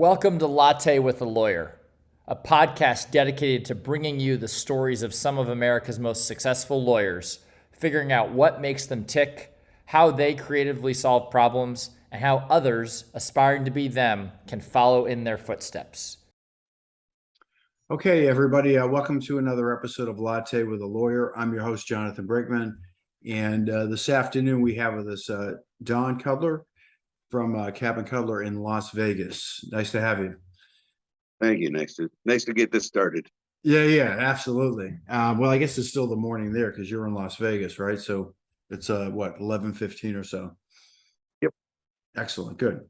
Welcome to Latte with a Lawyer, a podcast dedicated to bringing you the stories of some of America's most successful lawyers, figuring out what makes them tick, how they creatively solve problems, and how others aspiring to be them can follow in their footsteps. Okay, everybody, welcome to another episode of Latte with a Lawyer. I'm your host, Jonathan Brinkman, and this afternoon we have with us Don Kudler from Kudler in Las Vegas. Nice to have you. Thank you. Nice to get this started. Yeah, absolutely. Well, I guess it's still the morning there because you're in Las Vegas, right? So it's what, 11:15 or so. Yep. Excellent. Good.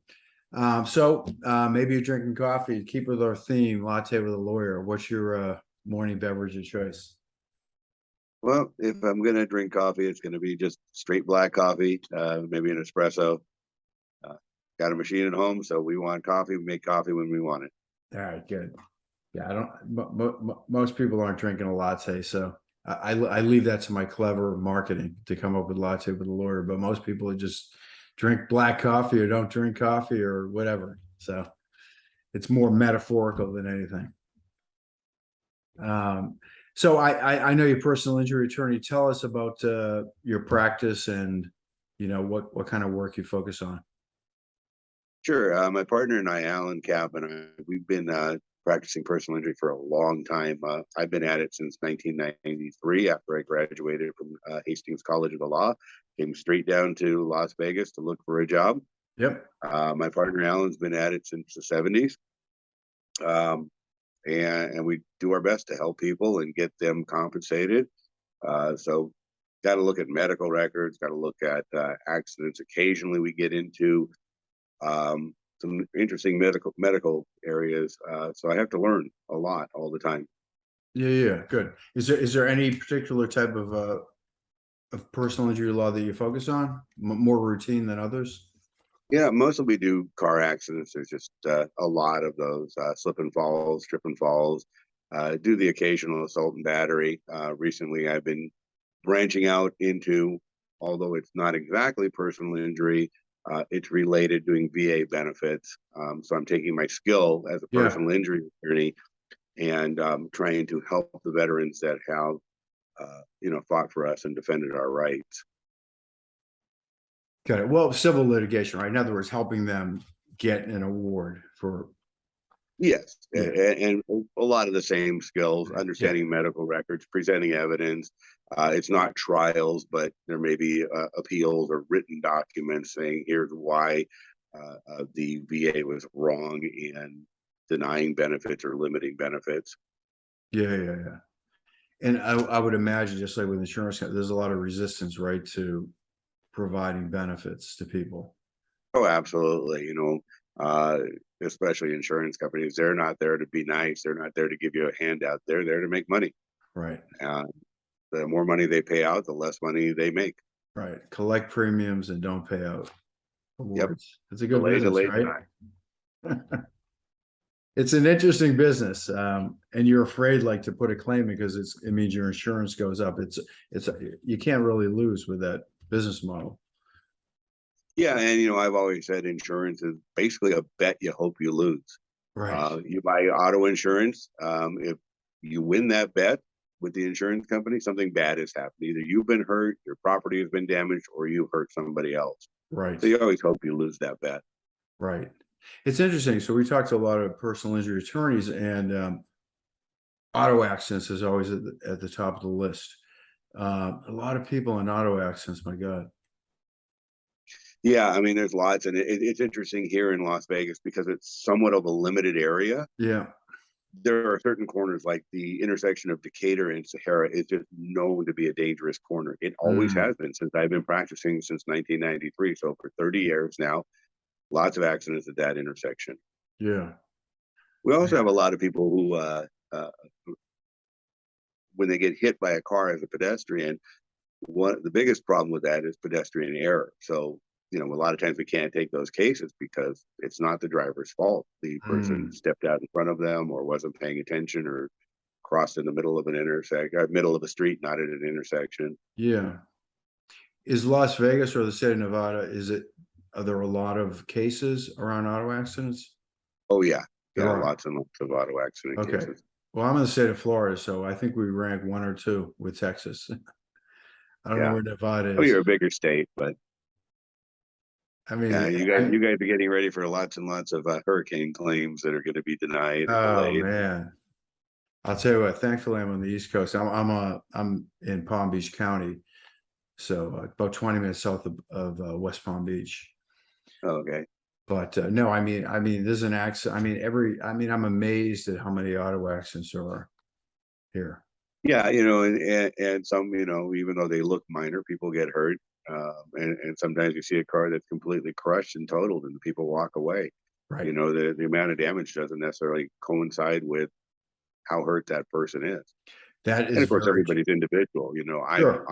So maybe you're drinking coffee. Keep with our theme, Latte with a Lawyer. What's your morning beverage of choice? Well, if I'm going to drink coffee, it's going to be just straight black coffee, maybe an espresso. Got a machine at home, so we want coffee. We make coffee when we want it. All right, good. Yeah, I don't. Most people aren't drinking a latte, so I leave that to my clever marketing to come up with Latte with a Lawyer. But most people just drink black coffee or don't drink coffee or whatever. So it's more metaphorical than anything. So I know you're a personal injury attorney. Tell us about your practice and what kind of work you focus on. Sure. My partner and I, Alan Kapp, we've been practicing personal injury for a long time. I've been at it since 1993 after I graduated from Hastings College of the Law. Came straight down to Las Vegas to look for a job. Yep. My partner Alan's been at it since the 70s. And we do our best to help people and get them compensated. So got to look at medical records, got to look at accidents. Occasionally we get into some interesting medical areas. So I have to learn a lot all the time. Yeah, good. Is there any particular type of personal injury law that you focus on? More routine than others? Yeah, mostly we do car accidents. There's just a lot of those slip and falls, trip and falls. Do the occasional assault and battery. Recently, I've been branching out into, although it's not exactly personal injury, it's related, doing VA benefits. So I'm taking my skill as a personal injury attorney and trying to help the veterans that have, fought for us and defended our rights. Got it. Well, civil litigation, right? In other words, helping them get an award for. Yes, and a lot of the same skills, understanding medical records, presenting evidence. It's not trials, but there may be appeals or written documents saying here's why the VA was wrong in denying benefits or limiting benefits. Yeah. And I would imagine, just like with insurance, there's a lot of resistance, right, to providing benefits to people. Oh, absolutely. Especially insurance companies, they're not there to be nice. They're not there to give you a handout. They're there to make money. Right. The more money they pay out, the less money they make. Right. Collect premiums and don't pay out awards. Yep. It's a good business, right? It's an interesting business, and you're afraid, like, to put a claim because it means your insurance goes up. It's you can't really lose with that business model. Yeah, and I've always said insurance is basically a bet you hope you lose. Right. You buy auto insurance. If you win that bet with the insurance company, something bad has happened. Either you've been hurt, your property has been damaged, or you hurt somebody else. Right. So you always hope you lose that bet. Right. It's interesting. So we talked to a lot of personal injury attorneys, and auto accidents is always at the top of the list. A lot of people in auto accidents, my God. Yeah, I mean, there's lots, and it's interesting here in Las Vegas because it's somewhat of a limited area. Yeah. There are certain corners, like the intersection of Decatur and Sahara is just known to be a dangerous corner. It always has been since I've been practicing since 1993. So for 30 years now, lots of accidents at that intersection. Yeah. We also have a lot of people who, when they get hit by a car as a pedestrian, the biggest problem with that is pedestrian error. So, a lot of times we can't take those cases because it's not the driver's fault. The person stepped out in front of them or wasn't paying attention or crossed in the middle of an middle of a street, not at an intersection. Yeah. Is Las Vegas or the state of Nevada, are there a lot of cases around auto accidents? Oh yeah, There yeah, are. lots and lots of auto accident Okay. cases. Well, I'm in the state of Florida, so I think we rank 1 or 2 with Texas. I don't know Yeah, where Nevada oh, is. you're a bigger state, but I mean, yeah, you guys are getting ready for lots and lots of hurricane claims that are going to be denied or oh delayed. man, I'll tell you what. Thankfully, I'm on the East Coast. I'm in Palm Beach County, so about 20 minutes south of West Palm Beach. Okay. But no, I mean, there's an accident. I'm amazed at how many auto accidents there are here. Yeah, and some, even though they look minor, people get hurt. And sometimes you see a car that's completely crushed and totaled, and people walk away. Right. The amount of damage doesn't necessarily coincide with how hurt that person is. That And is of course, very everybody's individual. sure.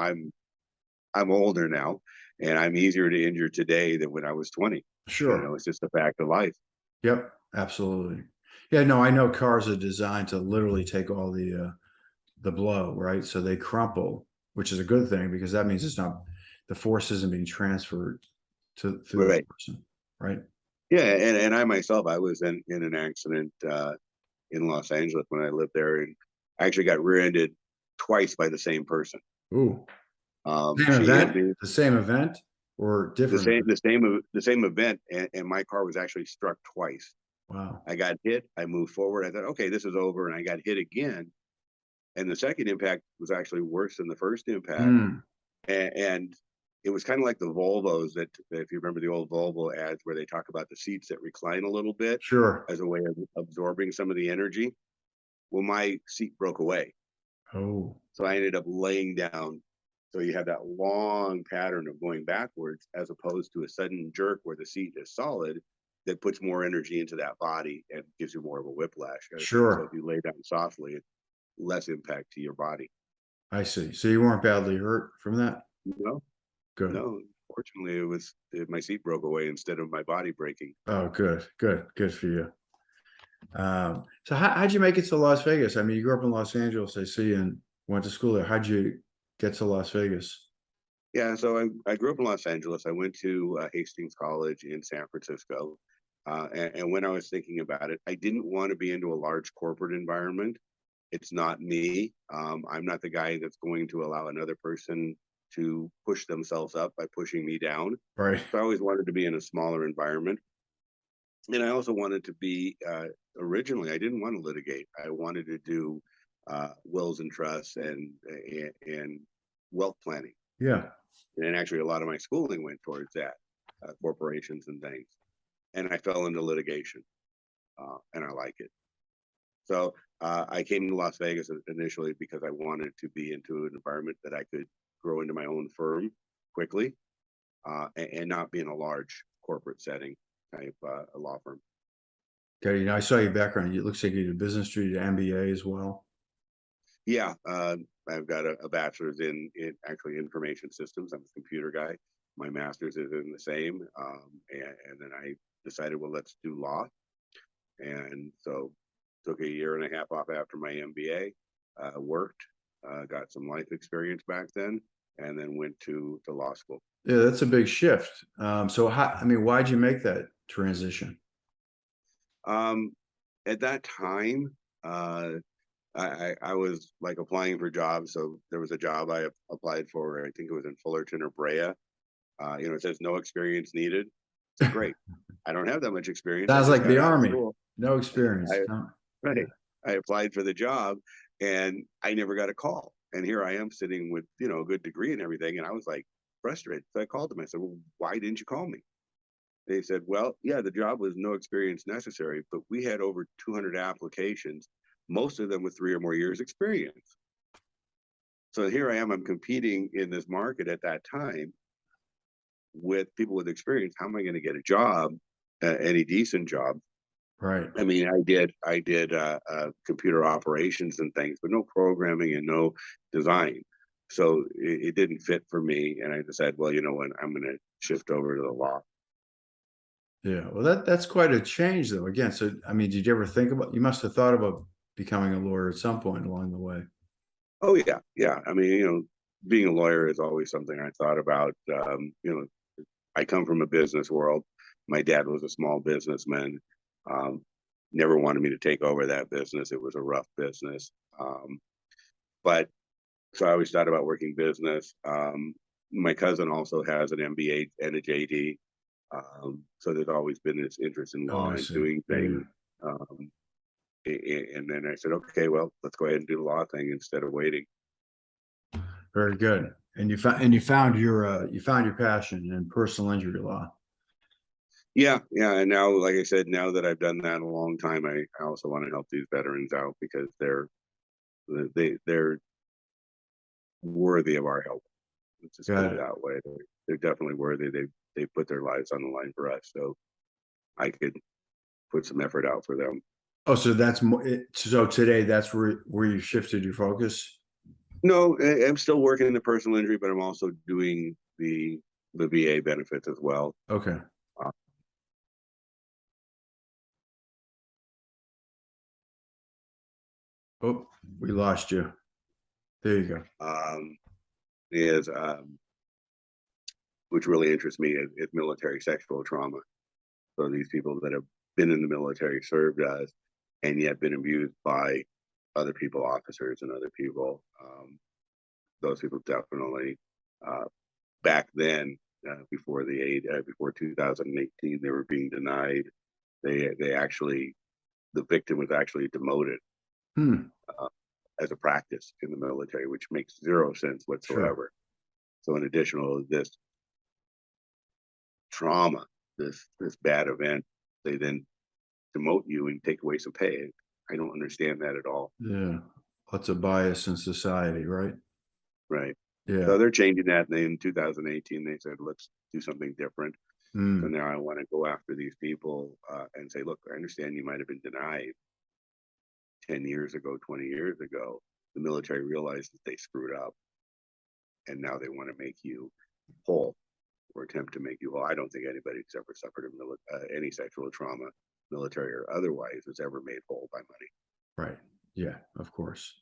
I'm older now, and I'm easier to injure today than when I was 20. Sure. It's just a fact of life. Yep. Absolutely. Yeah. No, I know cars are designed to literally take all the blow, right? So they crumple, which is a good thing because that means the force isn't being transferred through the Right. person, right? Yeah, and I myself, I was in an accident in Los Angeles when I lived there, and I actually got rear-ended twice by the same person. Ooh, same She hit event, me the same event, or the different same event? the same event, and my car was actually struck twice. Wow. I got hit, I moved forward, I thought, okay, this is over, and I got hit again, and the second impact was actually worse than the first impact, Mm, and it was kind of like the Volvos that if you remember the old Volvo ads where they talk about the seats that recline a little bit sure. as a way of absorbing some of the energy. Well, my seat broke away. Oh, So I ended up laying down. So you have that long pattern of going backwards as opposed to a sudden jerk where the seat is solid that puts more energy into that body and gives you more of a whiplash. So if sure. you lay down softly, it's less impact to your body. I see. So you weren't badly hurt from that? No, Good. no. Fortunately, my seat broke away instead of my body breaking. Oh, good, good, good for you. So how'd you make it to Las Vegas? I mean, you grew up in Los Angeles, I see, and went to school there. How'd you get to Las Vegas? Yeah, so I grew up in Los Angeles. I went to Hastings College in San Francisco. And when I was thinking about it, I didn't want to be into a large corporate environment. It's not me. I'm not the guy that's going to allow another person to push themselves up by pushing me down. Right. So I always wanted to be in a smaller environment. And I also wanted to be, originally, I didn't want to litigate. I wanted to do wills and trusts and wealth planning. Yeah. And actually, a lot of my schooling went towards that, corporations and things. And I fell into litigation, and I like it. So I came to Las Vegas initially because I wanted to be into an environment that I could grow into my own firm quickly, and not be in a large corporate setting type a law firm. Okay. You know, I saw your background. It looks like you did a business degree, did MBA as well. Yeah, I've got a bachelor's in actually information systems. I'm a computer guy. My master's is in the same, and then I decided, well, let's do law, and so took a year and a half off after my MBA, worked, got some life experience back then, and then went to law school. Yeah, that's a big shift. So I mean, why'd you make that transition? Um, at that time, I was like applying for jobs. So there was a job I applied for. I think it was in Fullerton or Brea. It says no experience needed. I said, great. I don't have that much experience. I Sounds just like got the out of army. school. No experience. I Huh? Yeah. right. I applied for the job and I never got a call. And here I am sitting with, a good degree and everything. And I was like frustrated. So I called them. I said, well, why didn't you call me? They said, well, yeah, the job was no experience necessary, but we had over 200 applications, most of them with 3 or more years experience. So here I am, I'm competing in this market at that time with people with experience. How am I going to get a job, any decent job? Right. I mean, I did computer operations and things, but no programming and no design. So it didn't fit for me. And I decided, well, you know what, I'm going to shift over to the law. Yeah. Well, that's quite a change, though. Again, so I mean, did you ever think about? You must have thought about becoming a lawyer at some point along the way. Oh yeah, yeah. I mean, being a lawyer is always something I thought about. I come from a business world. My dad was a small businessman. never wanted me to take over that business. It was a rough business. But so I always thought about working business. My cousin also has an MBA and a JD. So there's always been this interest in law Oh, I and see. doing Yeah, things. And then I said, okay, well, let's go ahead and do the law thing instead of waiting. very good. And you found your passion in personal injury law. Yeah. And now, like I said, now that I've done that a long time, I also want to help these veterans out because they're worthy of our help. Let's just put Got it it. that way. They're definitely worthy. They put their lives on the line for us, so I could put some effort out for them. Oh, so that's so today that's where you shifted your focus. No, I'm still working in the personal injury, but I'm also doing the VA benefits as well. Okay. Oh, we lost you. There you go. Is which really interests me is military sexual trauma. So these people that have been in the military, served us, and yet been abused by other people, officers and other people. Those people definitely, back then, before 2018, they were being denied. They actually, the victim was actually demoted as a practice in the military, which makes zero sense whatsoever. Sure. So in addition to this trauma, this bad event, they then demote you and take away some pay. I don't understand that at all. Yeah, lots of bias in society, right? Right. Yeah. So they're changing that. And in 2018, they said, let's do something different. So now I want to go after these people and say, look, I understand you might have been denied 10 years ago, 20 years ago. The military realized that they screwed up. And now they want to make you whole or attempt to make you whole. I don't think anybody who's ever suffered any sexual trauma, military or otherwise, was ever made whole by money. Right. Yeah, of course.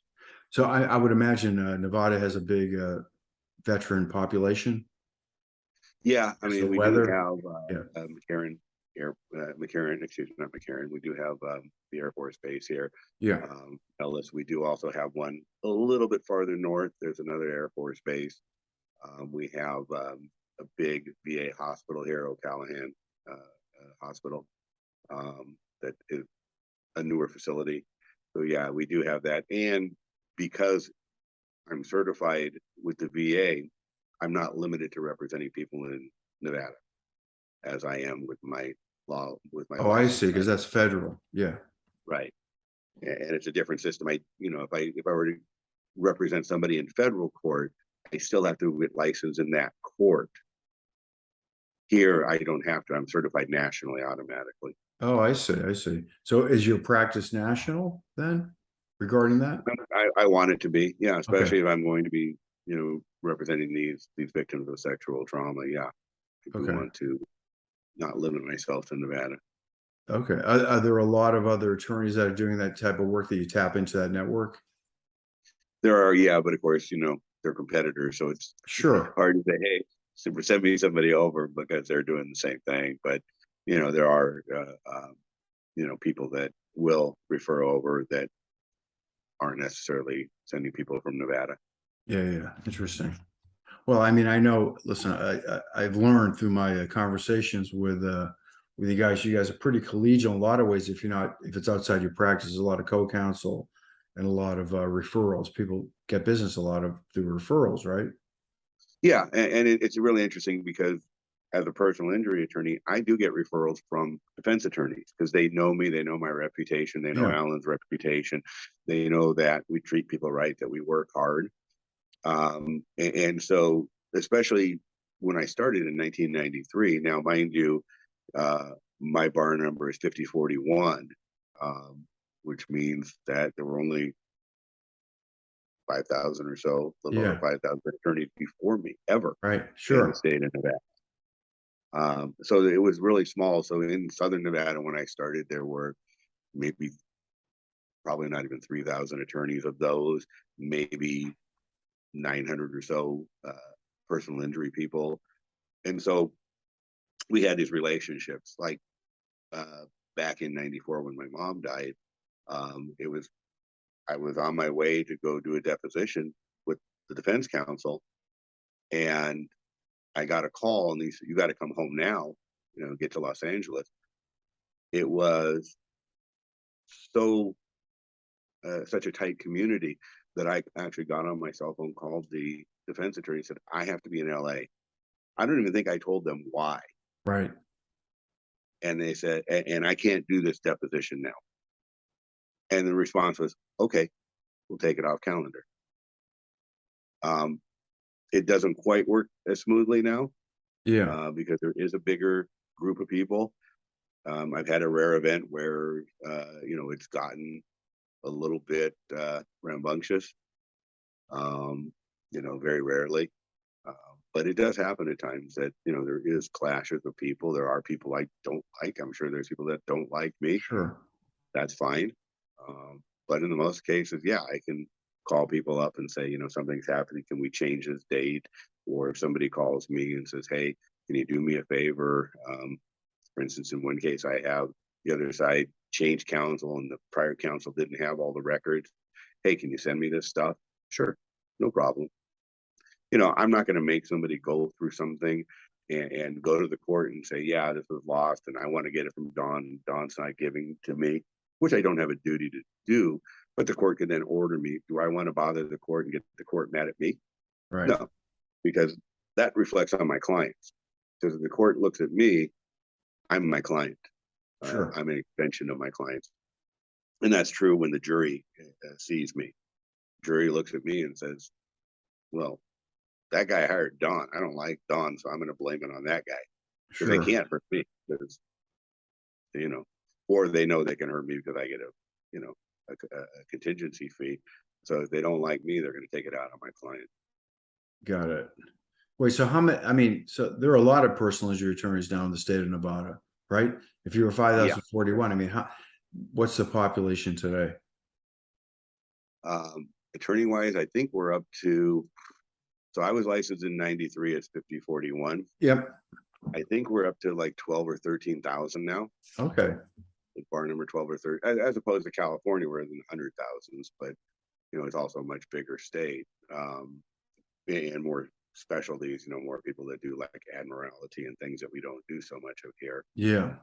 So I would imagine Nevada has a big veteran population. Yeah, I mean, we do have McCarran, excuse me, not McCarran. We do have the Air Force Base here. Yeah. Ellis. We do also have one a little bit farther north. There's another Air Force Base. We have a big VA hospital here, O'Callahan Hospital, that is a newer facility. So yeah, we do have that. And because I'm certified with the VA, I'm not limited to representing people in Nevada as I am with my law, with my I see, license. because that's federal. Yeah. Right. And it's a different system. If I were to represent somebody in federal court, I still have to get licensed in that court. Here, I don't have to. I'm certified nationally automatically. Oh, I see. So is your practice national then regarding that? I want it to be, yeah, especially if I'm going to be, representing these victims of sexual trauma. Yeah, I do want to not limit myself to Nevada. Okay. Are there a lot of other attorneys that are doing that type of work that you tap into that network? There are, yeah, but of course, they're competitors, so it's hard to say, hey, send me somebody over because they're doing the same thing. But there are people that will refer over that aren't necessarily sending people from Nevada. Yeah, interesting. Well, I mean, I know. Listen, I've learned through my conversations with you guys. You guys are pretty collegial in a lot of ways. If it's outside your practice, there's a lot of co-counsel and a lot of referrals. People get business a lot of through referrals, right? Yeah, and it's really interesting because as a personal injury attorney, I do get referrals from defense attorneys because they know me, they know my reputation, they know Alan's reputation, they know that we treat people right, that we work hard. And so, especially when I started in 1993, now mind you, my bar number is 5041, which means that there were only 5,000 or so, a little over 5,000 attorneys before me ever. Right, sure. In the state of Nevada. So it was really small. So in Southern Nevada, when I started, there were probably not even 3,000 attorneys. Of those, maybe 900 or so personal injury people. And so we had these relationships. Like back in '94 when my mom died. I was on my way to go do a deposition with the defense counsel, and I got a call, and he said, "You got to come home now, get to Los Angeles." It was so such a tight community that I actually got on my cell phone, called the defense attorney, and said, "I have to be in LA." I don't even think I told them why. Right. And they said, and I can't do this deposition now. And the response was, "Okay, we'll take it off calendar." It doesn't quite work as smoothly now, because there is a bigger group of people. I've had a rare event where, it's gotten a little bit rambunctious, very rarely. But it does happen at times that, there is clashes of people. There are people I don't like. I'm sure there's people that don't like me. Sure. That's fine. But in the most cases, yeah, I can call people up and say, something's happening. Can we change this date? Or if somebody calls me and says, "Hey, can you do me a favor?" For instance, in one case, I have the other side change counsel, and the prior counsel didn't have all the records. "Hey, can you send me this stuff?" "Sure, no problem." I'm not going to make somebody go through something and go to the court and say, "Yeah, this was lost, and I want to get it from Don, and Don's not giving to me," which I don't have a duty to do. But the court can then order me. Do I want to bother the court and get the court mad at me? Right. No, because that reflects on my clients. Because if the court looks at me, I'm my client. Sure. I'm an extension of my clients. And that's true when the jury sees me. Jury looks at me and says, "Well, that guy hired Don. I don't like Don, so I'm going to blame it on that guy." Because Sure. they can't hurt me. Because, or they know they can hurt me because I get a contingency fee. So if they don't like me, they're going to take it out on my client. Got it. Wait, so how many, so there are a lot of personal injury attorneys down in the state of Nevada, right? If you were 5,041, what's the population today? Attorney wise, I think we're up to, so I was licensed in '93 as 5041. Yep. I think we're up to like 12 or 13,000 now. Okay. Bar number 12 or 13, as opposed to California, where it's in the 100,000s, but it's also a much bigger state, and more specialties, more people that do like admiralty and things that we don't do so much of here. Yeah.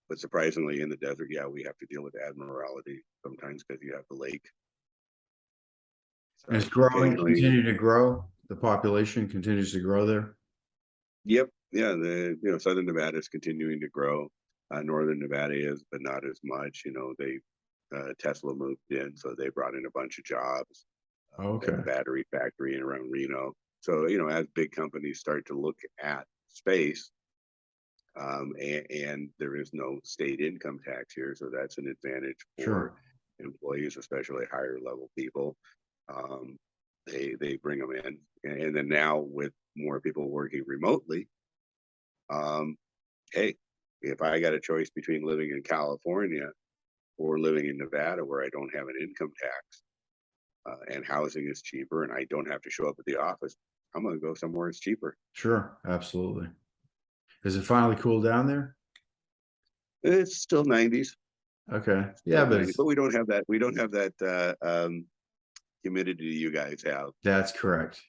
But surprisingly, in the desert, we have to deal with admiralty sometimes because you have the lake. So and it's growing, continue to grow. The population continues to grow there. Yep. Yeah. Southern Nevada is continuing to grow. Northern Nevada is, but not as much. Tesla moved in, so they brought in a bunch of jobs. Okay. The battery factory in around Reno. So, as big companies start to look at space, and there is no state income tax here, so that's an advantage for employees, especially higher level people. They bring them in, and then now with more people working remotely, hey, if I got a choice between living in California or living in Nevada, where I don't have an income tax, and housing is cheaper, and I don't have to show up at the office, I'm going to go somewhere it's cheaper. Sure, absolutely. Is it finally cooled down there? It's still 90s. Okay, yeah, but we don't have that. We don't have that humidity you guys have. That's correct.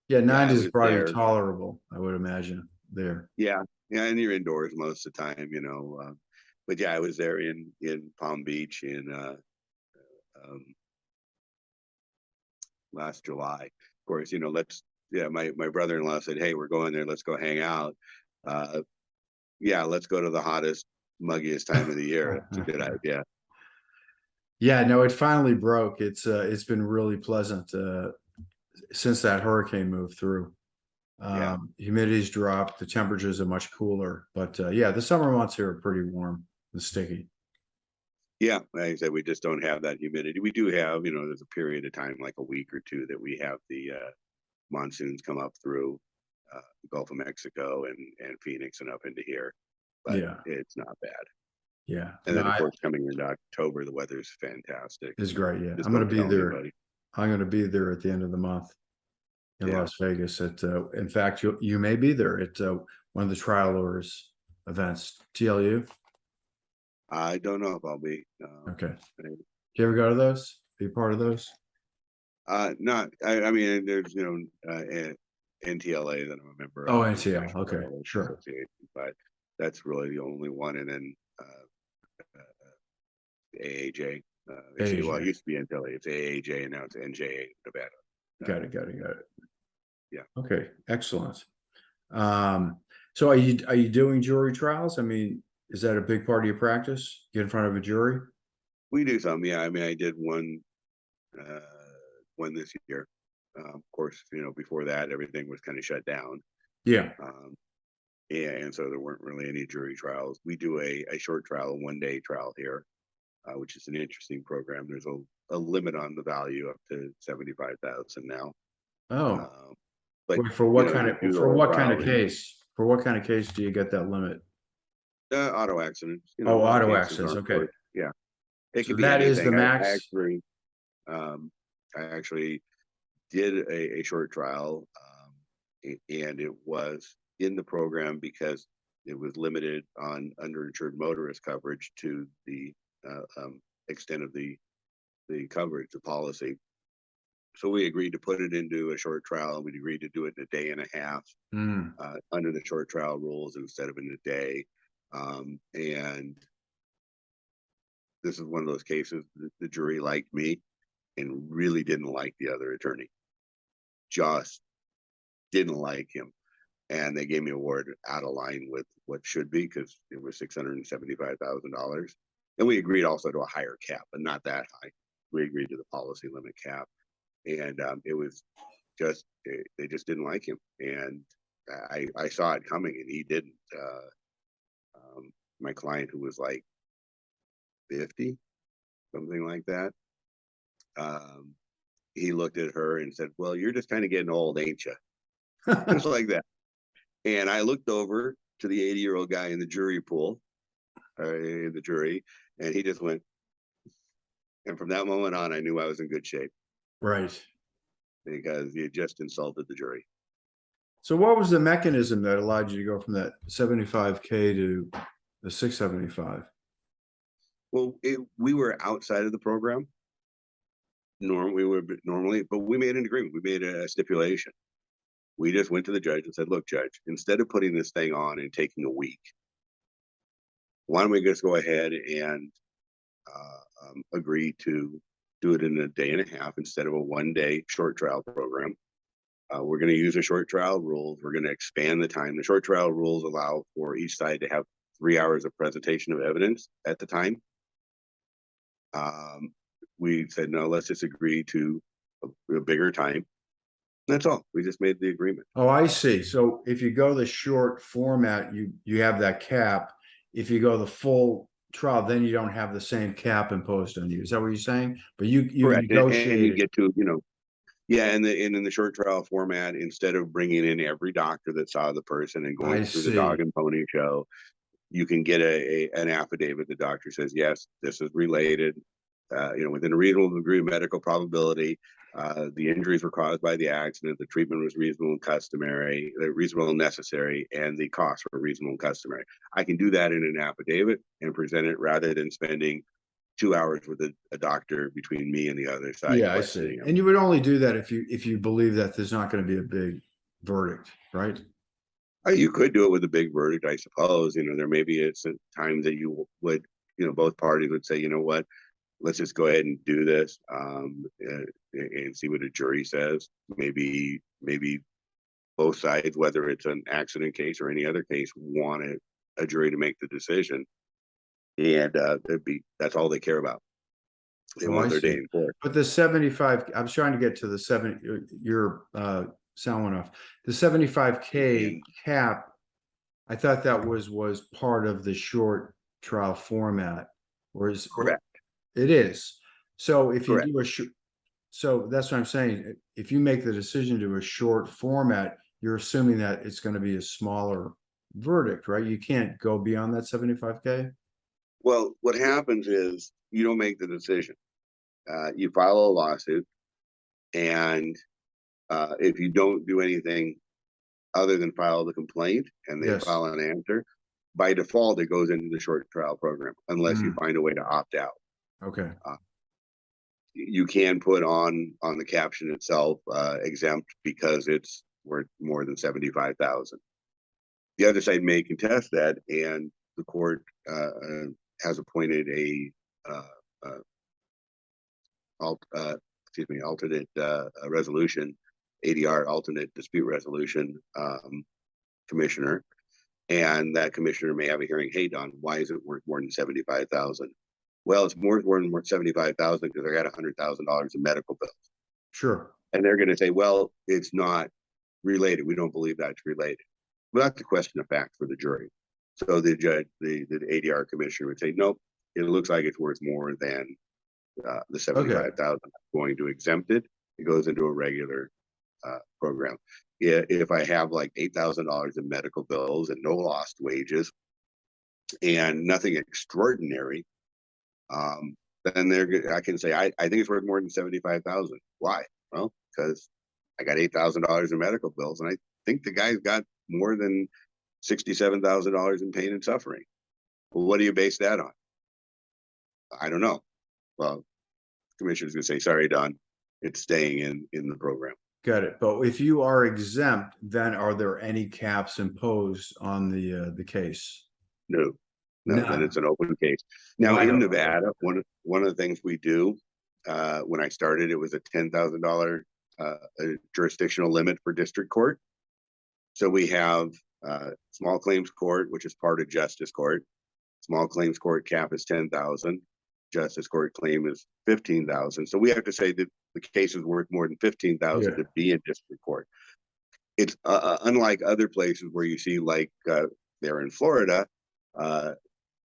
Yeah, 90s is probably tolerable, I would imagine there. Yeah, and you're indoors most of the time, But yeah, I was there in Palm Beach in last July. Of course, my brother-in-law said, "Hey, we're going there. Let's go hang out." Let's go to the hottest, muggiest time of the year. It's a good idea. Yeah, no, it finally broke. It's been really pleasant since that hurricane moved through. Humidity's dropped, the temperatures are much cooler, but the summer months here are pretty warm and sticky. Yeah, like I said, we just don't have that humidity. We do have, there's a period of time, like a week or two, that we have the monsoons come up through the Gulf of Mexico and Phoenix and up into here, but it's not bad. Yeah, and then of course coming into October, the weather's fantastic. It's great. Yeah, I'm going to be there. I'm going to be there at the end of the month in Las Vegas. In fact, you may be there at one of the trial lawyers events. TLU. I don't know if I'll be. Okay. Do you ever go to those? Be part of those? Not. I mean, there's NTLA that I'm a member Oh, of. NCL. National Okay, Bar sure. Association, but that's really the only one. And then AAJ. Well, it used to be NTLA. It's AAJ, and now it's NJA Nevada. Got it. Yeah. Okay, excellent. So are you doing jury trials? I mean, is that a big part of your practice? Get in front of a jury? We do some, yeah. I mean, I did one this year. Of course, before that, everything was kind of shut down. Yeah. And so there weren't really any jury trials. We do a short trial, a one-day trial here, which is an interesting program. There's a limit on the value up to 75,000 now. Oh, but for what kind of case? For what kind of case do you get that limit? Auto accidents. Oh, auto accidents. Okay. Yeah. It So could be that anything. Is the max. I actually did a short trial, and it was in the program because it was limited on underinsured motorist coverage to the extent of the coverage, the policy. So we agreed to put it into a short trial. We agreed to do it in a day and a half under the short trial rules instead of in a day. And this is one of those cases that the jury liked me and really didn't like the other attorney. Just didn't like him. And they gave me an award out of line with what should be, because it was $675,000. And we agreed also to a higher cap, but not that high. We agreed to the policy limit cap. And it was just, they just didn't like him. And I saw it coming and he didn't. My client, who was like 50, something like that, he looked at her and said, "Well, you're just kind of getting old, ain't you?" Just like that. And I looked over to the 80-year-old guy in the jury pool, in the jury, and he just went. And from that moment on, I knew I was in good shape. Right. Because you just insulted the jury. So what was the mechanism that allowed you to go from that 75K to the 675? Well, we were outside of the program. Normally, but we made an agreement. We made a stipulation. We just went to the judge and said, "Look, judge, instead of putting this thing on and taking a week, why don't we just go ahead and agree to do it in a day and a half instead of a one-day short trial program? We're going to use the short trial rules. We're going to expand the time. The short trial rules allow for each side to have 3 hours of presentation of evidence at the time." We said, no, let's just agree to a bigger time. That's all. We just made the agreement. Oh, I see. So if you go the short format, you have that cap. If you go the full trial, then you don't have the same cap imposed on you. Is that what you're saying? But you negotiated. And you get to, yeah, and in the short trial format, instead of bringing in every doctor that saw the person and going through the dog and pony show, you can get an affidavit. The doctor says, yes, this is related, within a reasonable degree of medical probability. The injuries were caused by the accident. The treatment was reasonable and customary, reasonable and necessary, and the costs were reasonable and customary. I can do that in an affidavit and present it rather than spending 2 hours with a doctor between me and the other side. Yeah, I see. And you would only do that if you believe that there's not going to be a big verdict, right? You could do it with a big verdict, I suppose. There may be times that you would, both parties would say, you know what, let's just go ahead and do this and see what a jury says. Maybe both sides, whether it's an accident case or any other case, want a jury to make the decision. And that's all they care about. They want their day in court. But the 75, I was trying to get to the 70, your sound went off. The 75K cap, I thought that was part of the short trial format. Whereas correct. It is. So if you do so that's what I'm saying. If you make the decision to a short format, you're assuming that it's going to be a smaller verdict, right? You can't go beyond that 75K. Well, what happens is you don't make the decision. You file a lawsuit, and if you don't do anything other than file the complaint and they file an answer, by default, it goes into the short trial program unless you find a way to opt out. Okay. You can put on the caption itself exempt because it's worth more than 75,000. The other side may contest that, and the court has appointed a alternate resolution, ADR, alternate dispute resolution commissioner, and that commissioner may have a hearing. Hey, Don, why is it worth more than 75,000? Well, it's worth more than 75,000 because I got $100,000 in medical bills. Sure. And they're going to say, well, it's not related. We don't believe that's related. Well, that's a question of fact for the jury. So the judge, the ADR commissioner would say, nope, it looks like it's worth more than the 75,000. I'm going to exempt it. It goes into a regular program. If I have like $8,000 in medical bills and no lost wages and nothing extraordinary, then I can say I think it's worth more than 75,000. Why? Well, because I got $8,000 in medical bills, and I think the guy's got more than $67,000 in pain and suffering. Well, what do you base that on? I don't know. Well, the commissioner's going to say, sorry, Don, it's staying in the program. Got it. But if you are exempt, then are there any caps imposed on the case? No, then it's an open case. Now, Wide in open. Nevada, one of the things we do, when I started, it was a $10,000 jurisdictional limit for district court. So we have small claims court, which is part of justice court. Small claims court cap is 10,000. Justice court claim is 15,000. So we have to say that the case is worth more than 15,000 to be in district court. It's unlike other places where you see, like there in Florida,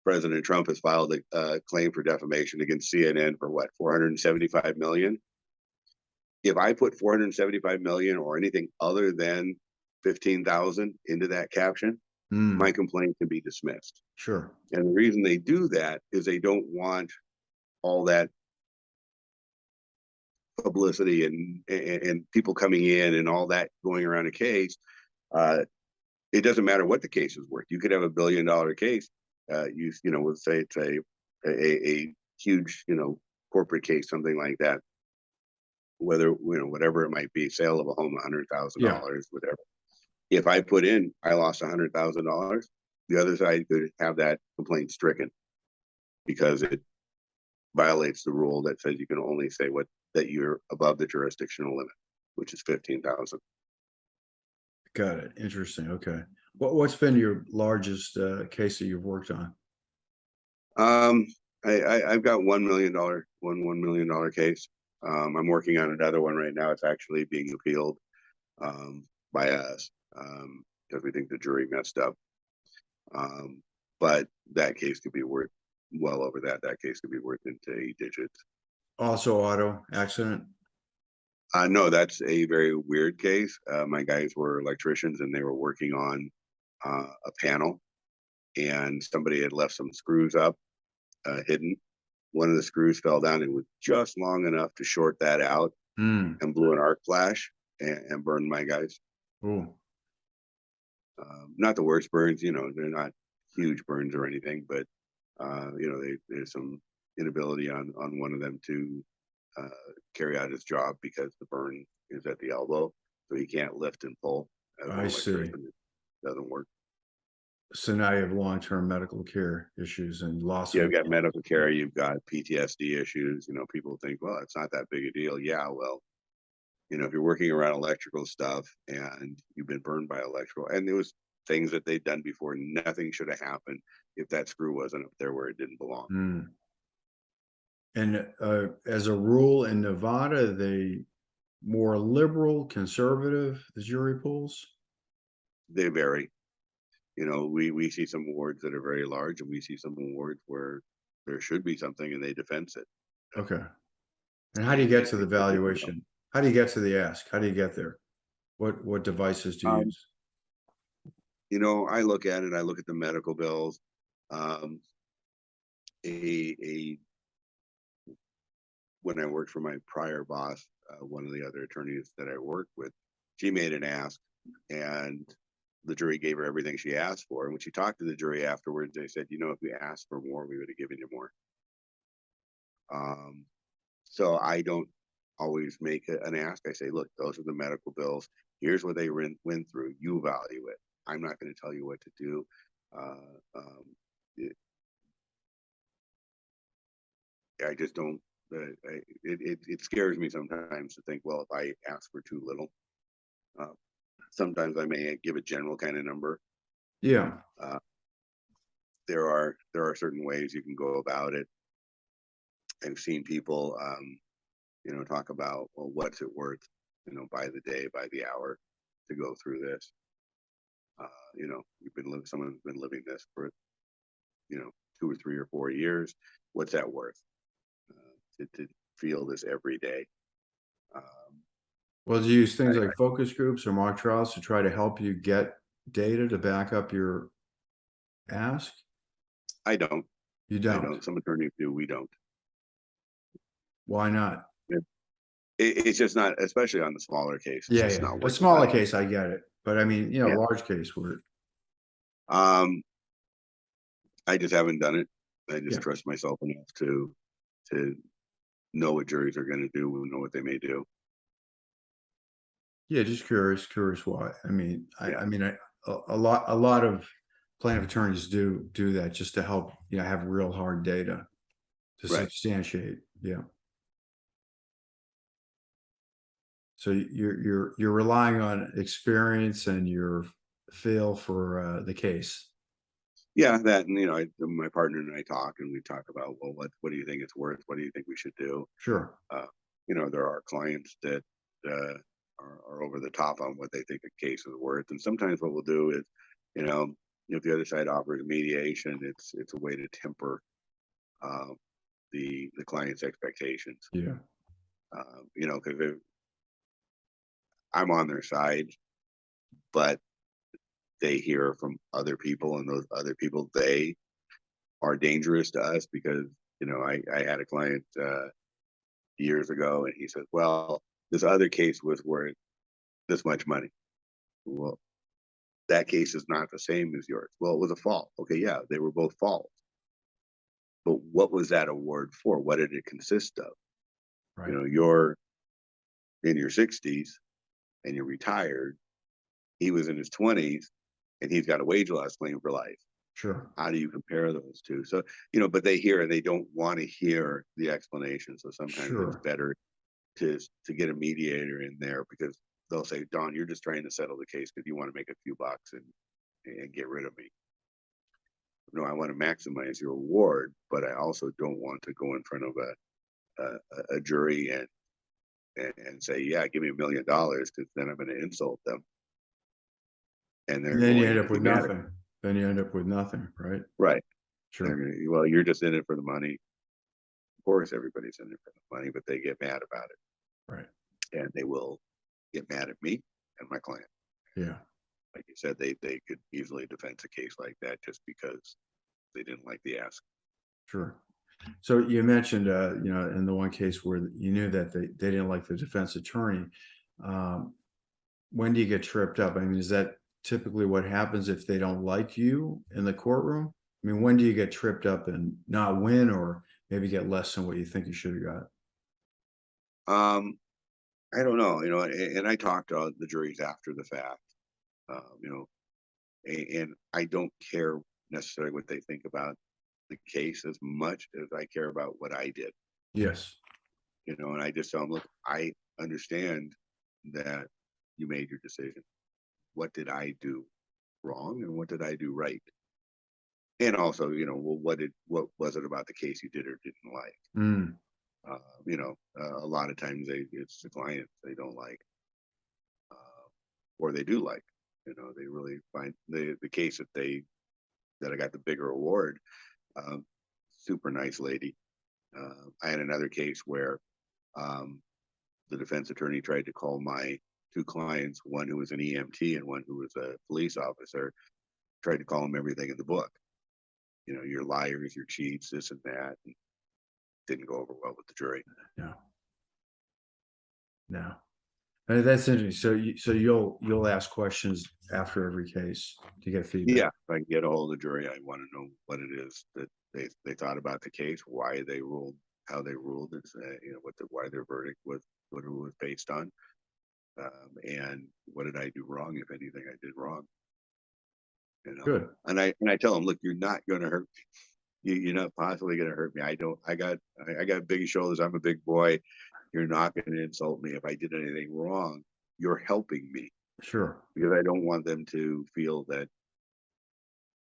President Trump has filed a claim for defamation against CNN for what, 475 million. If I put 475 million or anything other than 15,000 into that caption, my complaint can be dismissed. Sure. And the reason they do that is they don't want all that publicity and people coming in and all that going around a case. It doesn't matter what the case is worth. You could have $1 billion case. We'll say it's a huge, corporate case, something like that. Whether, whatever it might be, sale of a home, $100,000, whatever. If I put in, I lost $100,000, the other side could have that complaint stricken because it violates the rule that says you can only say that you're above the jurisdictional limit, which is 15,000. Got it. Interesting. Okay. What's been your largest case that you've worked on? I've got $1 million case. I'm working on another one right now. It's actually being appealed by us because we think the jury messed up. But that case could be worth well over that. That case could be worth into 8 digits. Also auto accident? No, that's a very weird case. My guys were electricians and they were working on a panel, and somebody had left some screws up hidden. One of the screws fell down and was just long enough to short that out and blew an arc flash and burned my guys. Not the worst burns, they're not huge burns or anything, but there's some inability on one of them to carry out his job because the burn is at the elbow, so he can't lift and pull. I see. It doesn't work. So now you have long-term medical care issues and loss. Yeah, you've got medical care, you've got PTSD issues. People think, well, it's not that big a deal. Yeah, well, if you're working around electrical stuff and you've been burned by electrical, and there was things that they'd done before, nothing should have happened if that screw wasn't up there where it didn't belong. And as a rule in Nevada, they more liberal, conservative, the jury pools? They vary. We see some awards that are very large, and we see some awards where there should be something and they defense it. Okay. And how do you get to the valuation? How do you get to the ask? How do you get there? What devices do you use? I look at it. I look at the medical bills. When I worked for my prior boss, one of the other attorneys that I worked with, she made an ask, and the jury gave her everything she asked for. And when she talked to the jury afterwards, they said, if you asked for more, we would have given you more. So I don't always make an ask. I say, look, those are the medical bills. Here's what they went through. You value it. I'm not going to tell you what to do. I just don't. It scares me sometimes to think, well, if I ask for too little, sometimes I may give a general kind of number. Yeah. There are certain ways you can go about it. I've seen people, talk about, well, what's it worth, by the day, by the hour, to go through this. Someone's been living this for, 2 or 3 or 4 years. What's that worth? To feel this every day. Well, do you use things like focus groups or mock trials to try to help you get data to back up your ask? I don't. You don't? I don't. Some attorneys do. We don't. Why not? It's just not, especially on the smaller case. Yeah, It's not a worth smaller it. case, I get it. But I mean, Yeah. large case where. I just haven't done it. I just Yeah. trust myself enough to know what juries are going to do and know what they may do. Yeah, just curious why. I mean, Yeah. I mean, a lot of plaintiff attorneys do that just to help, have real hard data to Right. substantiate. Yeah. So you're relying on experience and your feel for the case. Yeah, that, and my partner and I talk, and we talk about, well, what do you think it's worth? What do you think we should do? Sure. There are clients that are over the top on what they think a case is worth, and sometimes what we'll do is, if the other side offers mediation, it's a way to temper the client's expectations. Yeah. Because I'm on their side, but they hear from other people, and those other people, they are dangerous to us because, I had a client years ago, and he says, well, this other case was worth this much money. Well, that case is not the same as yours. Well, it was a fault. Okay, yeah, they were both faults. But what was that award for? What did it consist of? Right. You're in your 60s and you're retired. He was in his 20s and he's got a wage loss claim for life. Sure. How do you compare those two? So, but they hear, and they don't want to hear the explanation. So sometimes it's better to get a mediator in there, because they'll say, Don, you're just trying to settle the case because you want to make a few bucks and get rid of me. No, I want to maximize your award, but I also don't want to go in front of a jury and say, yeah, give me $1 million, because then I'm going to insult them. And then you end up with nothing. Then you end up with nothing, right? Right. Sure. Well, you're just in it for the money. Of course, everybody's in it for the money, but they get mad about it. Right. And they will get mad at me and my client. Yeah. Like you said, they could easily defend a case like that just because they didn't like the ask. Sure. So you mentioned, in the one case where you knew that they didn't like the defense attorney. When do you get tripped up? I mean, is that typically what happens if they don't like you in the courtroom? I mean, when do you get tripped up and not win, or maybe get less than what you think you should have got? I don't know, and I talk to the juries after the fact, and I don't care necessarily what they think about the case as much as I care about what I did. Yes. And I just tell them, look, I understand that you made your decision. What did I do wrong, and what did I do right? And also, well, what was it about the case you did or didn't like? A lot of times it's the clients they don't like, or they do like. They really find the case that I got the bigger award. Super nice lady. I had another case where the defense attorney tried to call my two clients, one who was an EMT and one who was a police officer, tried to call them everything in the book. You're liars, you're cheats, this and that. And didn't go over well with the jury. No. That's interesting. So you'll ask questions after every case to get feedback. Yeah, if I can get a hold of the jury, I want to know what it is that they thought about the case, why they ruled, how they ruled, it's why their verdict was, what it was based on, and what did I do wrong, if anything I did wrong. Good. And I tell them, look, you're not going to hurt me. You're not possibly going to hurt me. I got big shoulders. I'm a big boy. You're not going to insult me. If I did anything wrong, you're helping me. Sure. Because I don't want them to feel that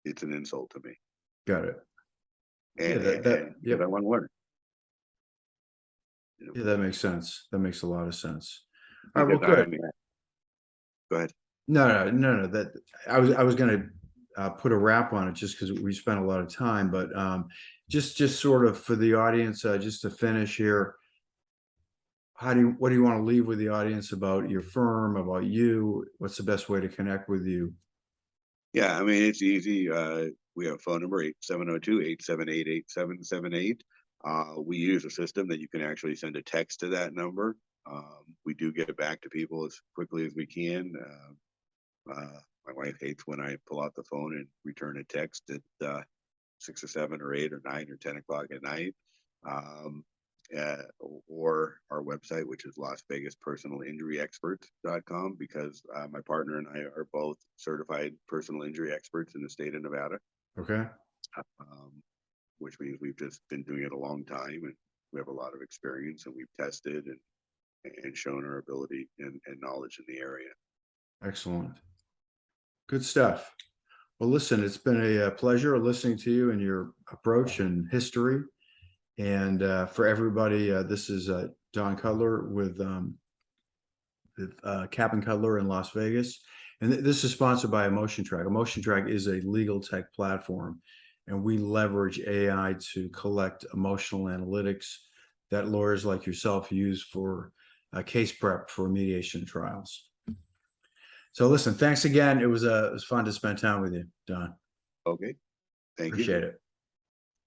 it's an insult to me. Got it. And, yeah, I want to learn. Yeah, that makes sense. That makes a lot of sense. All right, well, good. Go ahead. No. That I was going to put a wrap on it just because we spent a lot of time, but just sort of for the audience, just to finish here. What do you want to leave with the audience about your firm, about you? What's the best way to connect with you? Yeah, I mean, it's easy. We have a phone number, 702-878-8778. We use a system that you can actually send a text to that number. We do get it back to people as quickly as we can. My wife hates when I pull out the phone and return a text at 6 or 7 or 8 or 9 or 10 o'clock at night. Or our website, which is LasVegasPersonalInjuryExperts.com, because my partner and I are both certified personal injury experts in the state of Nevada. Okay. Which means we've just been doing it a long time, and we have a lot of experience, and we've tested and shown our ability and knowledge in the area. Excellent. Good stuff. Well, listen, it's been a pleasure listening to you and your approach and history. And for everybody, this is Don Kudler with Captain Kudler in Las Vegas. And this is sponsored by EmotionTrac. EmotionTrac is a legal tech platform, and we leverage AI to collect emotional analytics that lawyers like yourself use for case prep for mediation trials. So listen, thanks again. It was fun to spend time with you, Don. Okay. Thank you. Appreciate it.